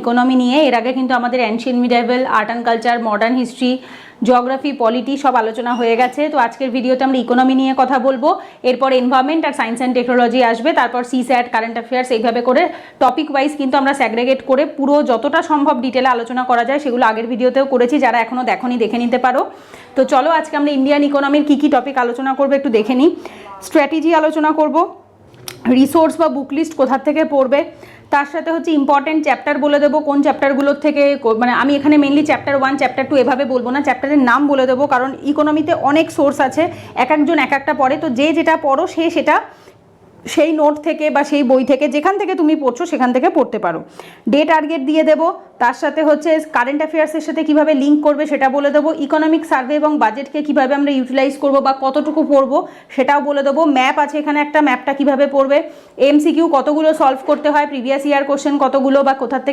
Economy নিয়ে। এর আগে কিন্তু আমাদের ancient medieval, art and culture, modern history, geography, polity সব আলোচনা হয়ে গেছে। তো আজকের ভিডিওতে আমরা ইকোনমি নিয়ে কথা বলবো, এরপর এনভায়রনমেন্ট আর সায়েন্স অ্যান্ড টেকনোলজি আসবে, তারপর সিস্যাট, কারেন্ট অ্যাফেয়ার্স, এইভাবে করে টপিক ওয়াইজ কিন্তু আমরা স্যাগ্রেগেট করে পুরো যতটা সম্ভব ডিটেলে আলোচনা করা যায় সেগুলো আগের ভিডিওতেও করেছি, যারা এখনও দেখোনি দেখে নিতে পারো। তো চলো আজকে আমরা ইন্ডিয়ান ইকোনমির কী কী টপিক আলোচনা করবো একটু দেখে নিই। স্ট্র্যাটেজি আলোচনা করব, রিসোর্স বা বুক লিস্ট কোথার থেকে পড়বে, তার সাথে হচ্ছে ইম্পর্টেন্ট চ্যাপ্টার বলে দেবো, কোন চ্যাপ্টারগুলোর থেকে, মানে আমি এখানে মেনলি চ্যাপ্টার 1 চ্যাপ্টার 2 এভাবে বলবো না, চ্যাপ্টারের নাম বলে দেবো, কারণ ইকোনমিতে অনেক সোর্স আছে, এক একজন এক একটা পড়ে, তো যে যেটা পড়ো সে সেটা সেই নোট থেকে বা সেই বই থেকে যেখান থেকে তুমি পড়ছো সেখান থেকে পড়তে পারো। ডে টার্গেট দিয়ে দেবো, তার সাথে হচ্ছে কারেন্ট অ্যাফেয়ার্সের সাথে কিভাবে লিঙ্ক করবে সেটা বলে দেবো, ইকোনমিক সার্ভে এবং বাজেটকে কিভাবে আমরা ইউটিলাইজ করবো বা কতটুকু পড়বো সেটাও বলে দেবো। ম্যাপ আছে এখানে একটা, ম্যাপটা কিভাবে পড়বে, এমসিকিউ কতগুলো সলভ করতে হয়, প্রিভিয়াস ইয়ার কোশ্চেন কতগুলো বা কোথার থেকে